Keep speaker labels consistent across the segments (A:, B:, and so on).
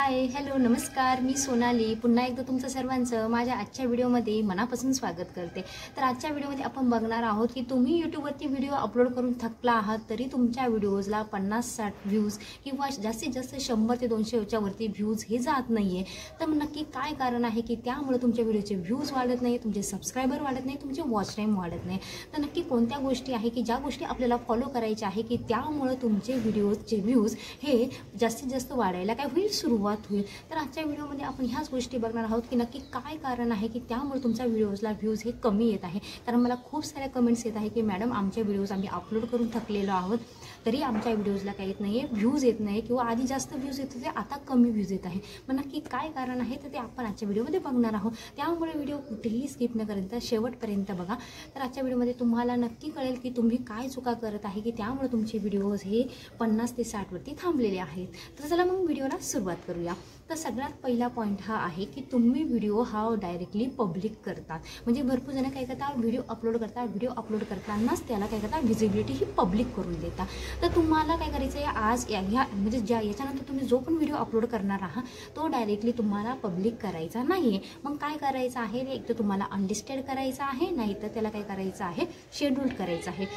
A: Hi hello नमस्कार, मी सोनाली पुन्हा एकदा तुमचं सर्वांचं माझ्या आजच्या व्हिडिओमध्ये मनापासून स्वागत करते। तर आजच्या व्हिडिओमध्ये आपण बघणार आहोत की तुम्ही यूट्यूबवरती व्हिडिओ अपलोड करून थकला आहात तरी तुमच्या व्हिडिओजला 50-60 व्ह्यूज किंवा जास्तीत जास्त 100 ते 200च्या वरती व्ह्यूज हे जात नाहीये। तर नक्की काय कारण आहे की त्यामुळे तुमच्या व्हिडिओचे व्ह्यूज वाढत नाही, तुमचे सबस्क्रायबर वाढत नाही, तुमचे वॉच टाइम वाढत नाही। तर नक्की कोणत्या गोष्टी आहे की ज्या गोष्टी आपल्याला फॉलो करायच्या आहे की त्यामुळे तुमचे व्हिडिओचे व्ह्यूज हे जास्तीत जास्त वाढायला काय होईल, सुरुवात होईल। तर आजच्या व्हिडिओमध्ये आपण ह्याच गोष्टी बघणार आहोत की नक्की काय कारण आहे की त्यामुळे तुमच्या व्हिडिओजला व्ह्यूज हे कमी येत आहे। कारण मला खूप साऱ्या कमेंट्स येत आहे की मॅडम आमचे व्हिडिओज आम्ही अपलोड करून थकलेलो आहोत तरी आमच्या व्हिडिओजला काही येत नाही आहे, व्ह्यूज येत नाही किंवा आधी जास्त व्ह्यूज येत होते आता कमी व्ह्यूज येत आहे। मग नक्की काय कारण आहे तर ते आपण आजच्या व्हिडिओमध्ये बघणार आहोत। त्यामुळे व्हिडिओ कुठेही स्किप न करता शेवटपर्यंत बघा। तर आजच्या व्हिडिओमध्ये तुम्हाला नक्की कळेल की तुम्ही काय चुका करत आहे की त्यामुळे तुमचे व्हिडिओज हे 50 ते 60 वरती थांबलेले आहेत। तर चला मग व्हिडिओला सुरुवात करूया। तर सगळ्यात पहिला पॉईंट हा आहे की तुम्ही व्हिडिओ हा डायरेक्टली पब्लिक करतात। म्हणजे भरपूर जण काय करतात, व्हिडिओ अपलोड करतात, व्हिडिओ अपलोड करतानाच त्याला काय करतात, व्हिजिबिलिटी ही पब्लिक करून देतात। तर तुम्हाला काय करायचं आहे, आज ह्या म्हणजे याच्यानंतर तुम्ही जो पण व्हिडिओ अपलोड करणार आहात तो डायरेक्टली तुम्हाला पब्लिक करायचा नाही आहे। मग काय करायचं आहे, एक तर तुम्हाला अनलिस्टेड करायचं आहे, नाहीतर त्याला काय करायचं आहे, शेड्यूल करायचं आहे।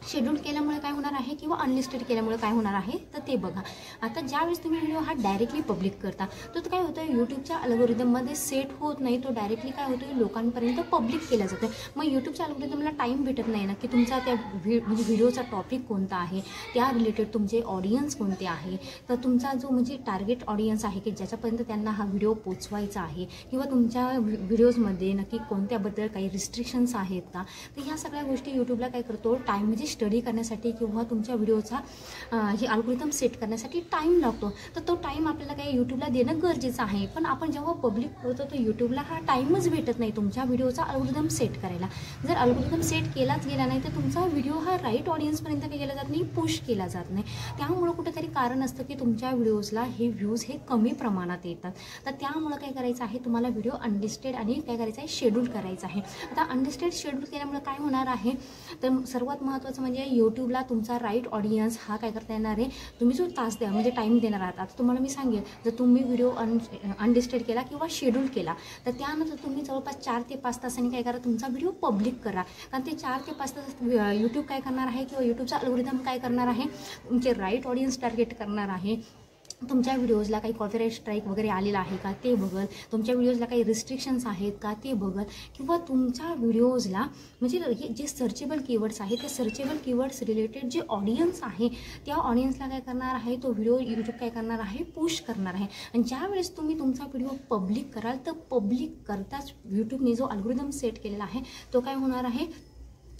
A: शेड्यूल केल्यामुळे काय होणार आहे किंवा अनलिस्टेड केल्यामुळे काय होणार आहे तर ते बघा। आता ज्यावेळेस तुम्ही व्हिडिओ हा डायरेक्टली पब्लिक करता तो काय होतं, यूट्यूबच्या अल्गोरिदममध्ये सेट होत नाही, तो डायरेक्टली काय होतं लोकांपर्यंत पब्लिक केला जातो। मग यूट्यूबच्या अल्गोरिदमला टाईम भेटत नाही ना की तुमचा त्या म्हणजे व्हिडिओचा टॉपिक कोणता आहे, त्या रिलेटेड तुमचे ऑडियन्स कोणते आहे, तर तुमचा जो म्हणजे टार्गेट ऑडियन्स आहे की ज्याच्यापर्यंत त्यांना हा व्हिडिओ पोचवायचा आहे किंवा तुमच्या व्हिडिओजमध्ये नक्की कोणत्याबद्दल काही रिस्ट्रिक्शन्स आहेत का। तर ह्या सगळ्या गोष्टी यूट्यूबला काय करतो, टाईम म्हणजे स्टडी करण्यासाठी किंवा तुमच्या व्हिडिओचा हे अल्गोरिदम सेट करण्यासाठी टाईम लागतो। तर तो टाईम आपल्याला काय यूट्यूबला देणं गरजेचं आहे। पण आपण जेव्हा पब्लिक करतो तर यूट्यूबला हा टाईमच भेटत नाही तुमच्या व्हिडिओचा अल्गोरिदम सेट करायला। जर अल्गोरिदम सेट केलाच गेला नाही तर तुमचा व्हिडिओ हा राईट ऑडियन्सपर्यंत काय केला जात नाही, पुश केला जात नाही। त्यामुळे कुठेतरी कारण असतं की तुमच्या व्हिडिओजला हे व्ह्यूज हे कमी प्रमाणात येतात। तर त्यामुळे काय करायचं आहे, तुम्हाला व्हिडिओ अनलिस्टेड आणि काय करायचं आहे, शेड्यूल करायचं आहे। आता अनलिस्टेड शेड्यूल केल्यामुळे काय होणार आहे तर सर्वात महत्त्वाचं म्हणजे यूट्यूबला तुमचा राईट ऑडियन्स हा काय करता येणार आहे, तुम्ही जो तास द्या म्हणजे टाईम देणार आहात। आता तुम्हाला मी सांगेल जर तुम्ही व्हिडिओ अनलिस्टेड केला किंवा शेड्यूल केला तर त्यानंतर तुम्ही जवळपास 4 ते 5 तासांनी काय करा, तुमचा व्हिडिओ पब्लिक करा। कारण ते 4 ते 5 तास यूट्यूब काय करणार आहे किंवा यूट्यूबचा अल्गोरिदम काय करणार आहे, तुमचे राईट ऑडियन्स टार्गेट करणार आहे। तुमच्या व्हिडिओजला काही कॉपीराईट स्ट्राईक वगैरे आलेला आहे का ते बघल, तुमच्या व्हिडिओजला काही रिस्ट्रिक्शन्स आहेत का ते बघल, किंवा तुमच्या व्हिडिओजला म्हणजे जे सर्चेबल कीवर्ड्स आहेत ते सर्चेबल कीवर्ड्स रिलेटेड जे ऑडियन्स आहे त्या ऑडियन्सला काय करणार आहे, तो व्हिडिओ यूट्यूब काय करणार आहे, पुश करणार आहे। आणि ज्यावेळेस तुम्ही तुमचा व्हिडिओ पब्लिक कराल तर पब्लिक करताच यूट्यूबने जो अल्गोरिदम सेट केलेला आहे तो काय होणार आहे,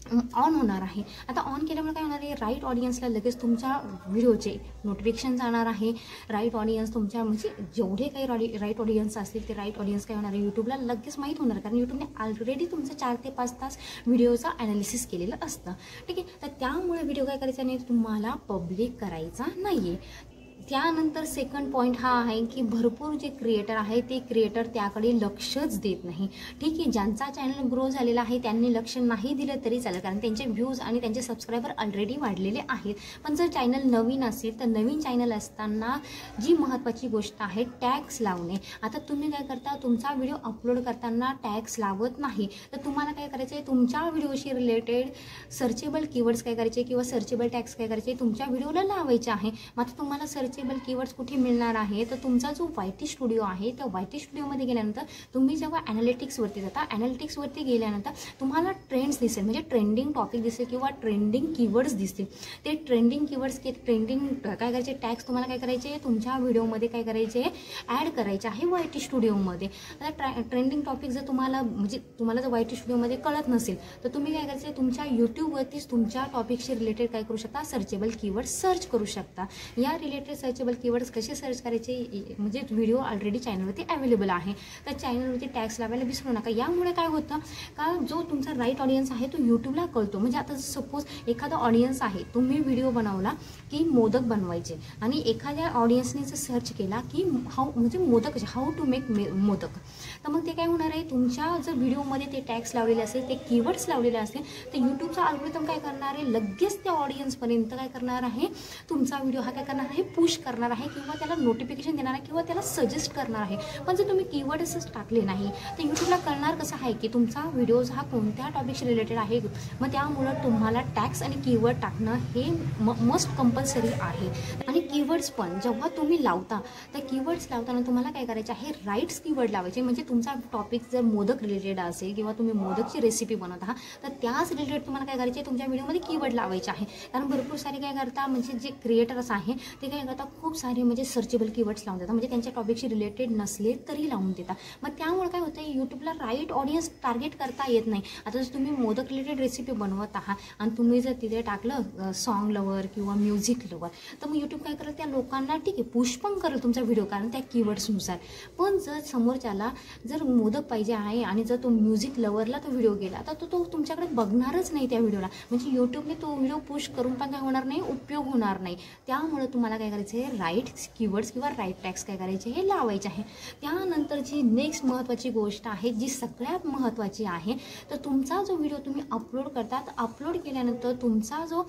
A: ऑन होणार आहे। आता ऑन केल्यामुळे काय होणार आहे, राईट ऑडियन्सला लगेच तुमच्या व्हिडिओचे नोटिफिकेशन जाणार आहे। राईट ऑडियन्स तुमच्या म्हणजे जेवढे काही राईट ऑडियन्स असतील ते राईट ऑडियन्स काय होणार आहे, यूट्यूबला लगेच माहीत होणार। कारण यूट्यूबने ऑलरेडी तुमचं 4 ते 5 तास व्हिडिओचा ॲनालिसिस केलेलं असतं, ठीक आहे। तर त्यामुळे व्हिडिओ काय करायचा नाही, तुम्हाला पब्लिक करायचा नाही आहे। त्यानंतर सेकंड पॉईंट हा आहे की भरपूर जे क्रिएटर आहे ते क्रिएटर त्याकडे लक्षच देत नाही, ठीक आहे। ज्यांचा चॅनल ग्रो झालेला आहे त्यांनी लक्ष नाही दिलं तरी चालेल कारण त्यांचे व्ह्यूज आणि त्यांचे सबस्क्रायबर ऑलरेडी वाढलेले आहेत। पण जर चॅनल नवीन असेल तर नवीन चॅनल असताना जी महत्त्वाची गोष्ट आहे टॅग्स लावणे। आता तुम्ही काय करता, तुमचा व्हिडिओ अपलोड करताना टॅग्स लावत नाही तर तुम्हाला काय करायचं आहे, तुमच्या व्हिडिओशी रिलेटेड सर्चेबल कीवर्ड्स काय करायचे किंवा सर्चेबल टॅग्स काय करायचे तुमच्या व्हिडिओला लावायचे आहे। मात्र तुम्हाला सर्चेबल कीवर्ड्स कुठे मिळणार आहे तर तुमचा जो YT स्टुडिओ आहे त्या YT स्टुडिओमध्ये गेल्यानंतर तुम्ही जेव्हा ॲनालिटिक्सवरती जाता, ॲनालिटिक्सवरती गेल्यानंतर तुम्हाला ट्रेंड्स दिसेल म्हणजे ट्रेंडिंग टॉपिक दिसेल किंवा ट्रेंडिंग कीवर्ड्स दिसतील। ते ट्रेंडिंग कीवर्ड्स ट्रेंडिंग काय करायचे टॅग्स तुम्हाला काय करायचे तुमच्या व्हिडिओमध्ये काय करायचे, ॲड करायचे आहे YT स्टुडिओमध्ये। आता ट्रेंडिंग टॉपिक जर तुम्हाला म्हणजे तुम्हाला जर YT स्टुडिओमध्ये कळत नसेल तर तुम्ही काय करायचं, तुमच्या यूट्यूबवरतीच तुमच्या टॉपिकशी रिलेटेड काय करू शकता, सर्चेबल कीवर्ड्स सर्च करू शकता। या रिलेटेड सर्चेबल कीवर्ड्स कसे सर्च करायचे म्हणजे व्हिडिओ ऑलरेडी चॅनलवरती अवेलेबल आहे तर चॅनलवरती टॅग्स लावायला विसरू नका। यामुळे काय होतं का जो तुमचा राईट ऑडियन्स आहे तो यूट्यूबला कळतो। म्हणजे आता सपोज एखादा ऑडियन्स आहे, तुम्ही व्हिडिओ बनवला की मोदक बनवायचे आणि एखाद्या ऑडियन्सने जर सर्च केला की म्हणजे modak how to make modak, तर मग ते काय होणार आहे, तुमच्या जर व्हिडिओमध्ये ते टॅग्स लावलेले असेल, ते कीवर्ड्स लावलेले असतील तर यूट्यूबचा अल्गोरिदम काय करणार आहे, लगेच त्या ऑडियन्सपर्यंत काय करणार आहे, तुमचा व्हिडिओ हा काय करणार आहे, पुश पुश करणार आहे किंवा त्याला नोटिफिकेशन देणार आहे किंवा त्याला सजेस्ट करणार आहे. पण जर तुम्ही कीवर्ड्सच टाकले नाही तर यूट्यूबला कळणार कसं आहे की तुमचा व्हिडिओज हा कोणत्या टॉपिकशी रिलेटेड आहे. मग त्यामुळं तुम्हाला टॅग्स आणि कीवर्ड टाकणं हे मस्ट कंपल्सरी आहे. आणि कीवर्ड्स पण जेव्हा तुम्ही लावता तर कीवर्ड्स लावताना तुम्हाला काय करायचे आहे, राईट्स कीवर्ड लावायचे. म्हणजे तुमचा टॉपिक जर मोदक रिलेटेड असेल किंवा तुम्ही मोदकची रेसिपी बनवत आहात तर त्याच रिलेटेड तुम्हाला काय करायचे तुमच्या व्हिडिओमध्ये कीवर्ड लावायचे आहे. कारण भरपूर सारे काय करता म्हणजे जे क्रिएटर्स आहे ते काय करतात, खूप सारे म्हणजे सर्चेबल कीवर्ड्स लावून देतात. म्हणजे त्यांच्या टॉपिकशी रिलेटेड नसले तरी लावून देतात. मग त्यामुळे काय होतं, यूट्यूबला राईट ऑडियन्स टार्गेट करता येत नाही. आता जर तुम्ही मोदक रिलेटेड रेसिपी बनवत आहात आणि तुम्ही जर तिथे टाकलं सॉन्ग लवर किंवा म्युझिक लवर तर मग यूट्यूब काय करेल, त्या लोकांना ठीक आहे पुश पण करेल तुमचा व्हिडिओ कारण त्या कीवर्ड्सनुसार. पण जर समोरच्याला जर मोदक पाहिजे आहे आणि जर तो म्युझिक लवरला तो व्हिडिओ गेला तर तो तुमच्याकडे बघणारच नाही त्या व्हिडिओला. म्हणजे यूट्यूबने तो व्हिडिओ पुश करून पण काय होणार नाही, उपयोग होणार नाही. त्यामुळे तुम्हाला काय करायचं आहे, राईट कीवर्ड्स किंवा राईट टॅग्स काय करायचे हे लावायचे आहे. त्यानंतरची नेक्स्ट महत्त्वाची गोष्ट आहे जी सगळ्यात महत्त्वाची आहे, तर तुमचा जो व्हिडिओ तुम्ही अपलोड करता तर अपलोड केल्यानंतर तुमचा जो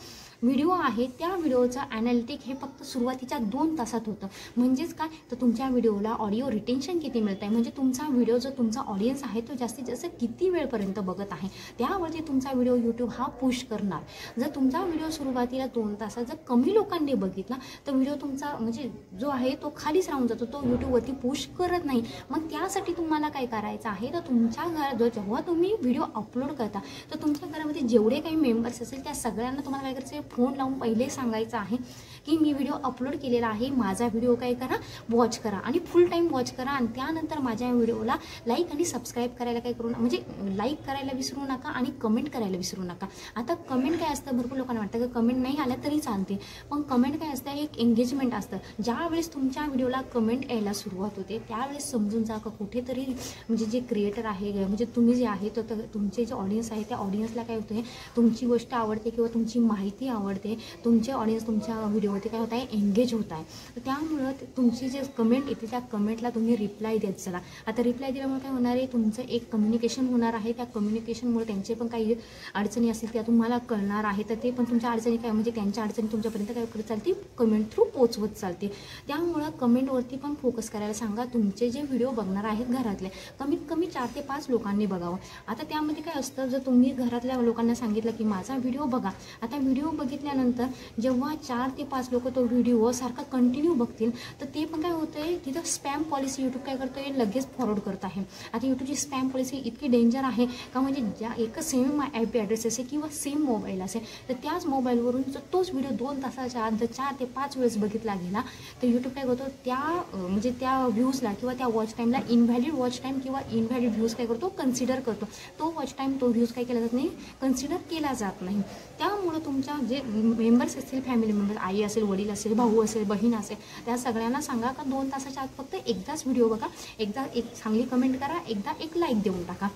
A: व्हिडिओ आहे त्या व्हिडिओचं ॲनालिटिक हे फक्त सुरुवातीच्या 2 तासात होतं. म्हणजेच काय, तर तुमच्या व्हिडिओला ऑडिओ रिटेन्शन किती मिळत आहे, म्हणजे तुमचा व्हिडिओ जो तुमचा ऑडियन्स आहे तो जास्तीत जास्त किती वेळपर्यंत बघत आहे त्यावरती तुमचा व्हिडिओ यूट्यूब हा पुश करणार. जर तुमचा व्हिडिओ सुरुवातीला 2 तासात जर कमी लोकांनी बघितला तर व्हिडिओ तुमचा म्हणजे जो आहे तो खालीच राहून जातो, तो यूट्यूबवरती पुश करत नाही. मग त्यासाठी तुम्हाला काय करायचं आहे, तर तुमच्या घरात जेव्हा तुम्ही व्हिडिओ अपलोड करता तर तुमच्या घरामध्ये जेवढे काही मेंबर्स असेल त्या सगळ्यांना तुम्हाला काय करायचं आहे, फोन लावून पहिले सांगायचं आहे की मी व्हिडिओ अपलोड केलेला आहे, माझा व्हिडिओ काय करा, वॉच करा आणि फुल टाईम वॉच करा. आणि त्यानंतर माझ्या व्हिडिओला लाईक आणि सबस्क्राईब करायला काय करू, म्हणजे लाईक करायला विसरू नका आणि कमेंट करायला विसरू नका. आता कमेंट काय असतं, भरपूर लोकांना वाटतं की कमेंट नाही आल्या तरी चालते, पण कमेंट काय असतं, एक एंगेजमेंट असतं. ज्यावेळेस तुमच्या व्हिडिओला कमेंट यायला सुरुवात होते त्यावेळेस समजून जा का कुठेतरी म्हणजे जे क्रिएटर आहे म्हणजे तुम्ही जे आहे तर तुमचे जे ऑडियन्स आहे त्या ऑडियन्सला काय होते, तुमची गोष्ट आवडते किंवा तुमची माहिती आवडते, तुमचे ऑडियन्स तुमच्या व्हिडिओवरती काय होत आहे, एंगेज होत आहे. तर त्यामुळं तुमची जे कमेंट येते त्या कमेंटला तुम्ही रिप्लाय देत चला. आता रिप्लाय दिल्यामुळे काय होणार आहे, तुमचं एक कम्युनिकेशन होणार आहे. त्या कम्युनिकेशनमुळे त्यांचे पण काही अडचणी असतील त्या तुम्हाला कळणार आहे, तर ते पण तुमच्या अडचणी काय म्हणजे त्यांच्या अडचणी तुमच्यापर्यंत काय करत चालते, कमेंट थ्रू पोचवत चालते. त्यामुळं कमेंटवरती पण फोकस करायला सांगा. तुमचे जे व्हिडिओ बघणार आहेत घरातले कमीत कमी 4 ते 5 लोकांनी बघावं. आता त्यामध्ये काय असतं, जर तुम्ही घरातल्या लोकांना सांगितलं की माझा व्हिडिओ बघा, आता व्हिडिओ बघितल्यानंतर जेव्हा 4 ते 5 लोक तो व्हिडिओ सारखा कंटिन्यू बघतील तर ते पण काय होतं आहे, तिथं स्पॅम पॉलिसी यूट्यूब काय करतं आहे, लगेच फॉरवर्ड करत आहे. आता यूट्यूबची स्पॅम पॉलिसी इतकी डेंजर आहे का, म्हणजे ज्या एकच सेम IP ॲड्रेस असेल किंवा सेम मोबाईल असेल तर त्याच मोबाईलवरून जर तोच व्हिडिओ 2 तासाच्या आत जर 4 ते 5 वेळेस बघितला गेला तर यूट्यूब काय करतो, त्या म्हणजे त्या व्ह्यूजला किंवा त्या वॉच टाईमला इनव्हॅलिड वॉच टाईम किंवा इनव्हॅलिड व्ह्यूज काय करतो, कन्सिडर करतो. तो वॉच टाईम तो व्ह्यूज काय केला जात नाही, कन्सिडर केला जात नाही. त्यामुळं तुमच्या जे मेंबर्स असतील, फॅमिली मेंबर्स, आई असेल, वडील असेल, भाऊ असेल, बहीण असेल, त्या सगळ्यांना सांगा का 2 तासाच्या आत फक्त एकदाच व्हिडिओ बघा, एकदा एक चांगली कमेंट करा, एकदा एक लाईक देऊन टाका.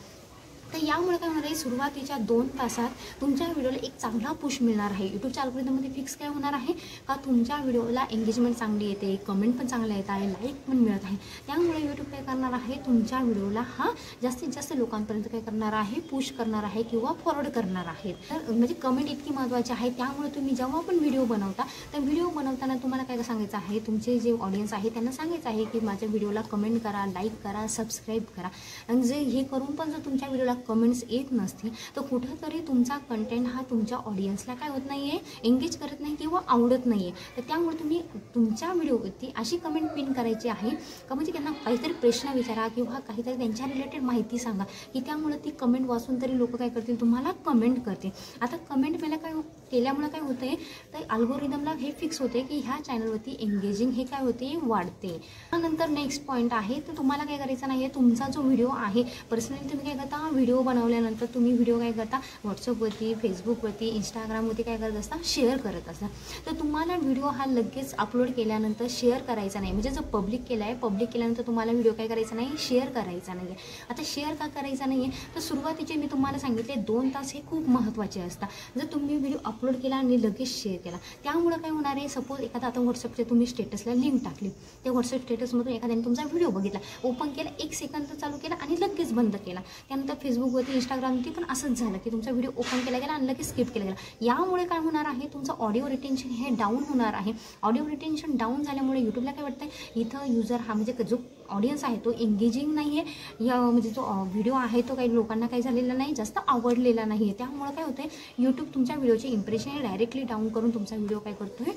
A: तर यामुळे काय होणार आहे, सुरुवातीच्या 2 तासात तुमच्या व्हिडिओला एक चांगला पुश मिळणार आहे. यूट्यूबच्या अल्गोरिदममध्ये फिक्स काय होणार आहे का, तुमच्या व्हिडिओला एंगेजमेंट चांगली येते, कमेंट पण चांगल्या येत आहे, लाईक पण मिळत आहे. त्यामुळे यूट्यूब काय करणार आहे, तुमच्या व्हिडिओला हा जास्तीत जास्त लोकांपर्यंत काय करणार आहे, पुश करणार आहे किंवा फॉरवर्ड करणार आहे. तर म्हणजे कमेंट इतकी महत्त्वाची आहे. त्यामुळे तुम्ही जेव्हा पण व्हिडिओ बनवता तर व्हिडिओ बनवताना तुम्हाला काय सांगायचं आहे, तुमचे जे ऑडियन्स आहे त्यांना सांगायचं आहे की माझ्या व्हिडिओला कमेंट करा, लाईक करा, सबस्क्राईब करा. आणि जे हे करून पण जर तुमच्या व्हिडिओला कमेंट्स येत नसतील तर कुठंतरी तुमचा कंटेंट हा तुमच्या ऑडियन्सला काय होत नाही आहे, एंगेज करत नाही किंवा आवडत नाही आहे. तर त्यामुळे तुम्ही तुमच्या व्हिडिओवरती अशी कमेंट पिन करायची आहे का म्हणजे त्यांना काहीतरी प्रश्न विचारा किंवा काहीतरी त्यांच्या रिलेटेड माहिती सांगा की त्यामुळे ती कमेंट वाचून तरी लोक काय करतील, तुम्हाला कमेंट करतील. आता कमेंट मला काय केल्यामुळे काय होतं आहे, तर अल्गोरिदमला हे फिक्स होते की ह्या चॅनलवरती एंगेजिंग हे काय होते, वाढते. त्यानंतर नेक्स्ट पॉईंट आहे, तर तुम्हाला काय करायचं नाही आहे, तुमचा जो व्हिडिओ आहे पर्सनली तुम्ही काय करता, व्हिडिओ बनवल्यानंतर तुम्ही व्हिडिओ काय करता, व्हॉट्सअपवरती, फेसबुकवरती, इंस्टाग्रामवरती काय करत असता, शेअर करत असता. तर तुम्हाला व्हिडिओ हा लगेच अपलोड केल्यानंतर शेअर करायचा नाही. म्हणजे जर पब्लिक केला आहे, पब्लिक केल्यानंतर तुम्हाला व्हिडिओ काय करायचा नाही, शेअर करायचा नाही आहे. आता शेअर का करायचा नाही आहे, तर सुरुवातीचे मी तुम्हाला सांगितले 2 तास हे खूप महत्त्वाचे असतात. जर तुम्ही व्हिडिओ अपलोड केला आणि लगेच शेअर केला, त्यामुळं काय होणार आहे, सपोज एखादा आता व्हॉट्सअपचे तुम्ही स्टेटसला लिंक टाकली, त्या व्हॉट्सअप स्टेटसमधून एखाद्याने तुमचा व्हिडिओ बघितला, ओपन केला, 1 सेकंद चालू केला आणि लगेच बंद केला. त्यानंतर फेसबुकवरती इंस्टाग्रामवरती पण असंच झालं की तुमचा व्हिडिओ ओपन केला गेला आणि लगेच स्किप केला गेला. यामुळे काय होणार आहे, तुमचं ऑडिओ रिटेन्शन हे डाऊन होणार आहे. ऑडिओ रिटेन्शन डाऊन झाल्यामुळे यूट्यूबला काय वाटतं, इथं युजर हा म्हणजे जो ऑडियन्स आहे तो एंगेजिंग नाही आहे, या म्हणजे जो व्हिडिओ आहे तो काही लोकांना काही झालेला नाही, जास्त आवडलेला नाही आहे. त्यामुळं काय होतं, यूट्यूब तुमच्या व्हिडिओचे इम्प्रेशन हे डायरेक्टली डाऊन करून तुमचा व्हिडिओ काय करतो आहे,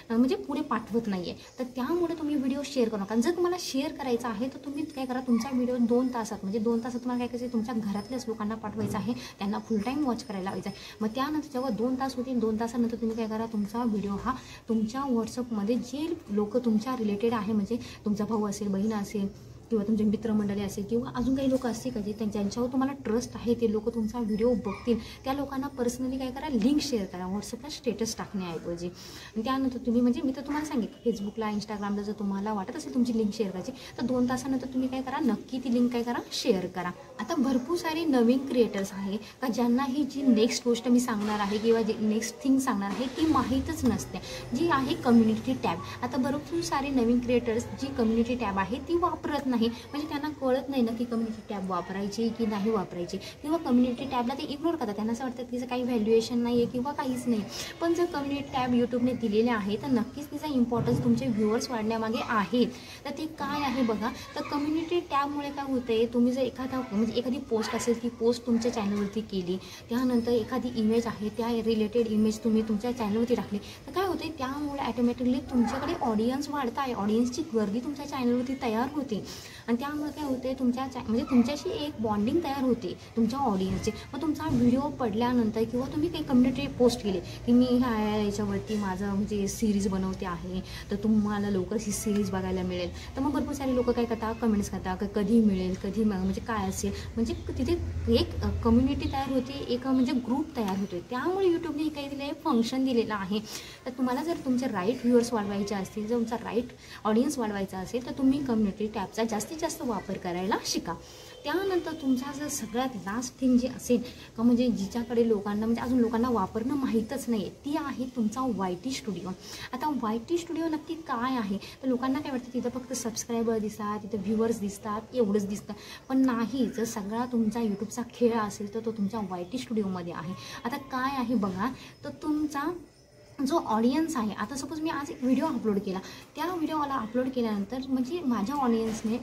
A: म्हणजे पुढे पाठवत नाही आहे. तर त्यामुळे तुम्ही व्हिडिओ शेअर करू नका. जर तुम्हाला शेअर करायचा आहे तर तुम्ही काय करा, तुमचा व्हिडिओ 2 तासात म्हणजे 2 तासात तुम्हाला काय करायचं आहे, तुमच्या घरातल्याच लोकांना पाठवायचं आहे, त्यांना फुल टाईम वॉच करायला लावायचं आहे. मग त्यानंतर जेव्हा 2 तास होतील, 2 तासानंतर तुम्ही काय करा, तुमचा व्हिडिओ हा तुमच्या व्हॉट्सअपमध्ये जे लोक तुमच्या रिलेटेड आहे, म्हणजे तुमचा भाऊ असेल, बहीण असेल किंवा तुमचे मित्रमंडळी असेल किंवा अजून काही लोक असतील का जे ज्यांच्यावर तुम्हाला ट्रस्ट आहे, ते लोक तुमचा व्हिडिओ बघतील, त्या लोकांना पर्सनली काय करा, लिंक शेअर करा व्हॉट्सअपला स्टेटस टाकण्याऐवजी. आणि त्यानंतर तुम्ही म्हणजे मी तर तुम्हाला सांगितलं, फेसबुकला इंस्टाग्रामला जर तुम्हाला वाटत असेल तुमची लिंक शेअर करायची, तर 2 तासानंतर तुम्ही काय करा, नक्की ती लिंक काय करा, शेअर करा. आता भरपूर सारे नवीन क्रिएटर्स आहे का ज्यांना ही जी नेक्स्ट गोष्ट मी सांगणार आहे किंवा जी नेक्स्ट थिंग सांगणार आहे ती माहीतच नसते, जी आहे कम्युनिटी टॅब. आता भरपूर सारे नवीन क्रिएटर्स जी कम्युनिटी टॅब आहे ती वापरत नाही, म्हणजे त्यांना कळत नाही ना की कम्युनिटी टॅब वापरायची की नाही वापरायची, किंवा कम्युनिटी टॅबला ते इग्नोर करतात. त्यांना असं वाटतं की तिचं काही व्हॅल्युएशन नाही आहे किंवा काहीच नाही. पण जर कम्युनिटी टॅब यूट्यूबने दिलेले आहे तर नक्कीच तिचा इम्पॉर्टन्स तुमचे व्ह्युअर्स वाढण्यामागे आहेत. तर ते काय आहे बघा, तर कम्युनिटी टॅबमुळे काय होतं आहे, तुम्ही जर एखादी पोस्ट असेल, ती पोस्ट तुमच्या चॅनलवरती केली, त्यानंतर एखादी इमेज आहे, त्या रिलेटेड इमेज तुम्ही तुमच्या चॅनलवरती टाकली, तर काय होते, त्यामुळे ॲटोमॅटिकली तुमच्याकडे ऑडियन्स वाढत आहे, ऑडियन्सची गर्दी तुमच्या चॅनलवरती तयार होते. आणि त्यामुळे काय होते, म्हणजे तुमच्याशी एक बॉन्डिंग तयार होते तुमच्या ऑडियन्सचे. मग तुमचा व्हिडिओ पडल्यानंतर किंवा तुम्ही काही कम्युनिटी पोस्ट केली की मी याच्यावरती माझं म्हणजे सिरीज बनवते आहे, तर तुम्हाला लवकरच ही सिरीज बघायला मिळेल, तर मग भरपूर सारे लोक काय करतात, कमेंट्स करतात कधी मिळेल, कधी म्हणजे काय असेल, म्हणजे तिथे एक कम्युनिटी तयार होते, एक म्हणजे ग्रुप तयार होतो. त्यामुळे यूट्यूबने काही दिलं आहे, फंक्शन दिलेलं आहे. तर तुम्हाला जर तुमचे राईट व्ह्युअर्स वाढवायचे असतील, जर तुमचा राईट ऑडियन्स वाढवायचा असेल, तर तुम्ही कम्युनिटी टॅबचा जास्तीत जास्त वापर करायला शिका. त्यानंतर तुमचा जर सगळ्यात लास्ट थिंग जी असेल का, म्हणजे जिच्याकडे लोकांना म्हणजे अजून लोकांना वापरणं माहीतच नाही, ती आहे तुमचा YT स्टुडिओ. आता YT स्टुडिओ नक्की काय आहे, तर लोकांना काय वाटतं तिथं फक्त सबस्क्रायबर दिसतात, तिथं व्ह्युअर्स दिसतात, एवढंच दिसतं. पण नाही, जर सगळा तुमचा यूट्यूबचा खेळ असेल तर तो तुमच्या YT स्टुडिओमध्ये आहे. आता काय आहे बघा, तर तुमचा जो ऑडियन्स आहे, आता सपोज मी आज एक व्हिडिओ अपलोड केला, त्या व्हिडिओला अपलोड केल्यानंतर म्हणजे माझ्या ऑडियन्सने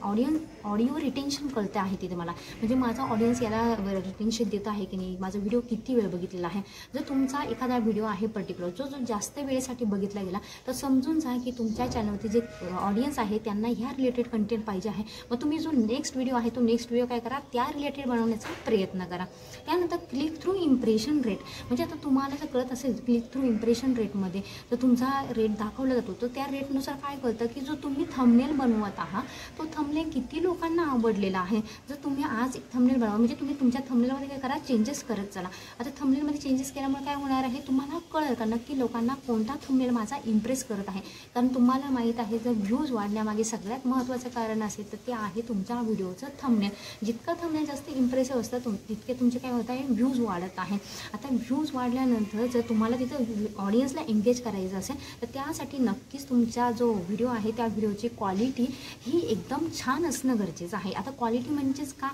A: ऑडिओ रिटेन्शन कळतं आहे तिथे मला, म्हणजे माझा ऑडियन्स याला रिटेन्शन देत आहे की नाही, माझा व्हिडिओ किती वेळ बघितलेला आहे. जर तुमचा एखादा व्हिडिओ आहे पर्टिक्युलर जो जास्त वेळेसाठी बघितला गेला, तर समजून जा की तुमच्या चॅनलवरती जे ऑडियन्स आहे त्यांना ह्या रिलेटेड कंटेंट पाहिजे आहे. मग तुम्ही जो नेक्स्ट व्हिडिओ आहे तो नेक्स्ट व्हिडिओ काय करा, त्या रिलेटेड बनवण्याचा प्रयत्न करा. त्यानंतर क्लिक थ्रू इम्प्रेशन रेट, म्हणजे आता तुम्हाला जर कळत असेल क्लिक थ्रू इम्प्रेशन रेटमध्ये तर तुमचा रेट दाखवला जातो, तर त्या रेटनुसार काय कळतं की जो तुम्ही थंबनेल बनवत आहात तो थंबनेल किती लोकांना आवडलेला आहे. जर तुम्ही आज एक थंबनेल बनवा, म्हणजे तुम्ही तुमच्या थंबनेलमध्ये काय करा, चेंजेस करत चला. आता थंबनेलमध्ये चेंजेस केल्यामुळे काय होणार आहे, तुम्हाला कळेल का नक्की लोकांना कोणता थंबनेल माझा इम्प्रेस करत आहे. कारण तुम्हाला माहीत आहे, जर व्ह्यूज वाढण्यामागे सगळ्यात महत्त्वाचं कारण असेल तर ते आहे तुमच्या व्हिडिओचं थंबनेल. जितका थंबनेल जास्त इम्प्रेसिव्ह असतं तितके तुमचे काय होत आहे, व्ह्यूज वाढत आहे. आता व्ह्यूज वाढल्यानंतर जर तुम्हाला तिथं ऑडियन्सला एंगेज करायचं असेल तर त्यासाठी नक्कीच तुमचा जो व्हिडिओ आहे त्या व्हिडिओची क्वालिटी ही एकदम छान असणं गरजेचं आहे. आता क्वालिटी म्हणजेच का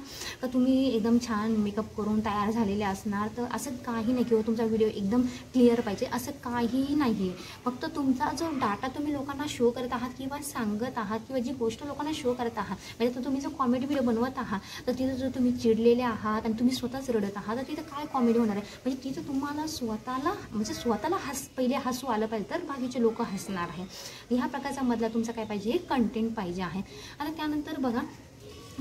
A: तुम्ही एकदम छान मेकअप करून तयार झालेले असणार, तर असं काही नाही, किंवा तुमचा व्हिडिओ एकदम क्लिअर पाहिजे असं काहीही नाही आहे. फक्त तुमचा जो डाटा तुम्ही लोकांना शो करत आहात किंवा सांगत आहात किंवा जी गोष्ट लोकांना शो करत आहात, म्हणजे तर तुम्ही जर कॉमेडी व्हिडिओ बनवत आहात तर तिथं जर तुम्ही चिडलेले आहात आणि तुम्ही स्वतःच रडत आहात, तर तिथं काय कॉमेडी होणार आहे. म्हणजे तिथं तुम्हाला स्वतःला पहिले हसू आलं पाहिजे, तर बाकीचे लोक हसणार आहे. ह्या प्रकारचा मधला तुमचा काय पाहिजे, कंटेंट पाहिजे आहे. आता त्यानंतर बघा,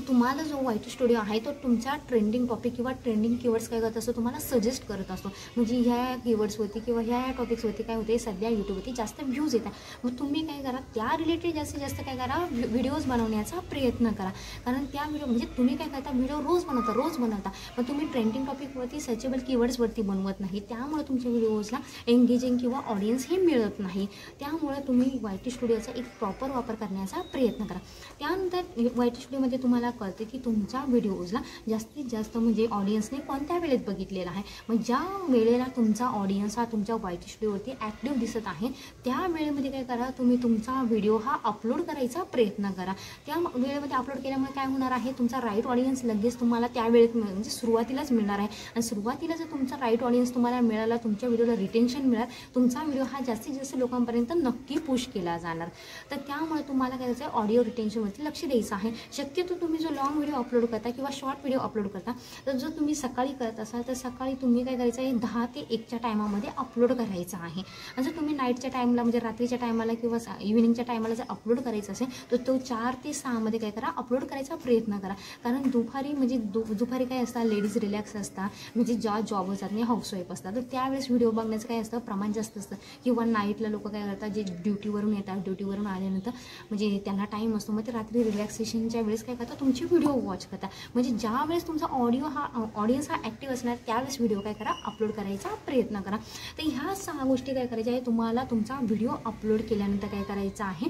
A: तुम्हाला जो YT स्टुडिओ आहे तो तुमच्या ट्रेंडिंग टॉपिक किंवा ट्रेंडिंग कीवर्ड्स काय करत असतो, तुम्हाला सजेस्ट करत असतो. म्हणजे ह्या कीवर्ड्सवरती किंवा ह्या टॉपिक्सवरती काय होते, सध्या यूट्यूबवरती जास्त व्ह्यूज येतात. मग तुम्ही काय करा, त्या रिलेटेड जास्तीत जास्त काय करा, व्हिडिओज बनवण्याचा प्रयत्न करा. कारण त्या व्हिडिओ म्हणजे तुम्ही काय करता, व्हिडिओ रोज बनवता, पण तुम्ही ट्रेंडिंग टॉपिकवरती सर्चेबल कीवर्ड्सवरती बनवत नाही. त्यामुळे तुमच्या व्हिडिओजला एंगेजिंग किंवा ऑडियन्स हे मिळत नाही. त्यामुळे तुम्ही YT स्टुडिओचा एक प्रॉपर वापर करण्याचा प्रयत्न करा. त्यानंतर YT स्टुडिओमध्ये तुम्हाला तुम्हाला कळते की तुमच्या व्हिडिओजला जास्तीत जास्त म्हणजे ऑडियन्सने कोणत्या वेळेत बघितलेला आहे. मग ज्या वेळेला तुमचा ऑडियन्स हा तुमच्या YT स्टुडिओवरती ॲक्टिव्ह दिसत आहे त्या वेळेमध्ये काय करा, तुम्ही तुमचा व्हिडिओ हा अपलोड करायचा प्रयत्न करा. त्या वेळेमध्ये अपलोड केल्यामुळे काय होणार आहे, तुमचा राईट ऑडियन्स लगेच तुम्हाला त्या वेळेत म्हणजे सुरुवातीलाच मिळणार आहे. आणि सुरुवातीला जर तुमचा राईट ऑडियन्स तुम्हाला मिळाला, तुमच्या व्हिडिओला रिटेन्शन मिळालं, तुमचा व्हिडिओ हा जास्तीत जास्त लोकांपर्यंत नक्की पुश केला जाणार. तर त्यामुळे तुम्हाला काय करायचं आहे, ऑडिओ रिटेन्शनवरती लक्ष द्यायचं आहे. शक्यतो तुम्ही जो लॉंग व्हिडिओ अपलोड करता किंवा शॉर्ट व्हिडिओ अपलोड करता, तर जर तुम्ही सकाळी करत असाल तर सकाळी तुम्ही काय करायचं आहे, 10 ते 1च्या टायमामध्ये अपलोड करायचं आहे. आणि जर तुम्ही नाईटच्या टाईमला म्हणजे रात्रीच्या टायमाला किंवा इव्हिनिंगच्या टायमाला जर अपलोड करायचं असेल तर तो 4 ते 6 मध्ये काय करा, अपलोड करायचा प्रयत्न करा. कारण दुपारी म्हणजे दुपारी काय असतात, लेडीज रिलॅक्स असतात, म्हणजे ज्या जॉब जात नाही, हाऊसवाईफ असतात, तर त्यावेळेस व्हिडिओ बघण्याचं काय असतं प्रमाण जास्त असतं. किंवा नाईटला लोक काय करतात, जे ड्युटीवरून येतात, ड्युटीवरून आल्यानंतर म्हणजे त्यांना टाईम असतो, मग ते रात्री रिलॅक्सेशनच्या वेळेस काय करतात, तुमची व्हिडिओ वॉच करतात. म्हणजे ज्या वेळेस तुमचा ऑडियन्स हा ॲक्टिव्ह असणार त्यावेळेस व्हिडिओ काय करा, अपलोड करायचा प्रयत्न करा. तर ह्या 6 गोष्टी काय करायच्या आहे, तुम्हाला तुमचा व्हिडिओ अपलोड केल्यानंतर काय करायचं आहे,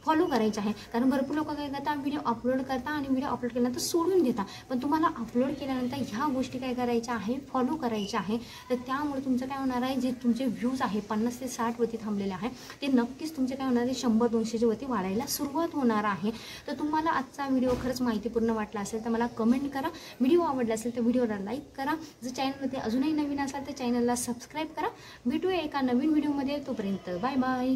A: फॉलो करायचं आहे. कारण भरपूर लोक काय करतात, व्हिडिओ अपलोड करता आणि व्हिडिओ अपलोड केल्यानंतर सोडून देता. पण तुम्हाला अपलोड केल्यानंतर ह्या गोष्टी काय करायच्या आहे, फॉलो करायच्या आहे. तर त्यामुळे तुमचं काय होणार आहे, जे तुमचे व्ह्यूज आहे 50 ते 60 वरती थांबलेले आहे ते नक्कीच तुमचे काय होणार आहे, 100-200च्या वरती वाढायला सुरुवात होणार आहे. तर तुम्हाला आजचा व्हिडिओ खरंच माहितीपूर्ण वाटला असेल तर मला कमेंट करा. व्हिडिओ आवडला असेल तर व्हिडिओला लाईक करा. जर चॅनलमध्ये अजूनही नवीन असाल तर चॅनलला सबस्क्राईब करा. भेटूया एका नवीन व्हिडिओमध्ये. तोपर्यंत बाय बाय.